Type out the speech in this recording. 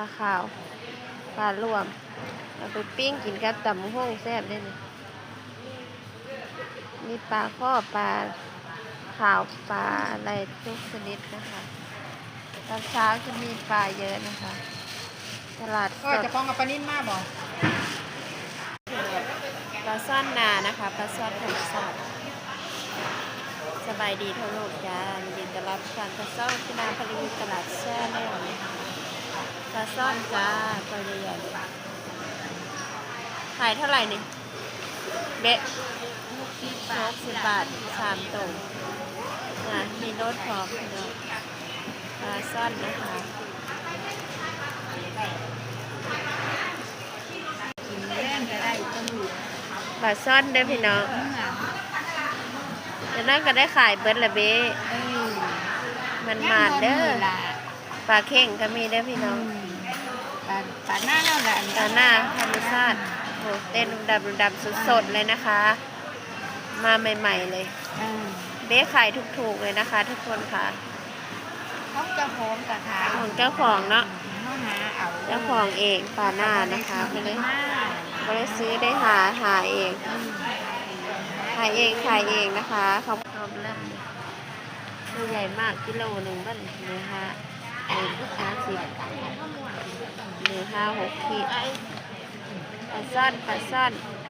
ปลาขาวปลารวมเอาไปปิ้งกินกับตำห้องแซ่บได้เลยมีปลาข้อปลาขาวปลาอะไรทุกชนิดนะคะตอนเช้าจะมีปลาเยอะนะคะตลาดส ก็ ด จะฟ้องกับปลานิ่มมากบ่ ปลาซ่อนนานะคะปลาซ่อนธรรมชาติสบายดีทั่วโลกจ้ายินดีต้อนรับการปลาซ่อนที่นาพลีตลาดแช่แน่ปลาซ่อนจ้าตัวใหญ่ๆขายเท่าไหร่นี่เบ๊ะ60 บาท3ตัวนะมีรสพร้อมเนาะปลาซ่อนนะคะแรงจะได้ต้น ปลาซ่อนเด้อพี่น้องแล้วนั่นก็ได้ขายเบิร์ดละเบ๊มันมาเด้อปลาเข่งก็มีเด้อพี่น้องปลาหน้าแล้วแหละ ปลาหน้าธรรมชาติโหเต้นดำสดๆเลยนะคะ มาใหม่ๆเลยเบ๊ขายถูกๆเลยนะคะทุกคนค่ะ เขาจะหอมกระถาง ของเจ้าของเนาะ เขาหาเอา เจ้าของเองปลาหน้านะคะไม่ได้ซื้อได้หาเองขายเองนะคะเขาพร้อมเริ่มตัวใหญ่มากกิโลหนึ่งบ้านเนื้อ50เนื้อ6 ขีดปลาซ่อน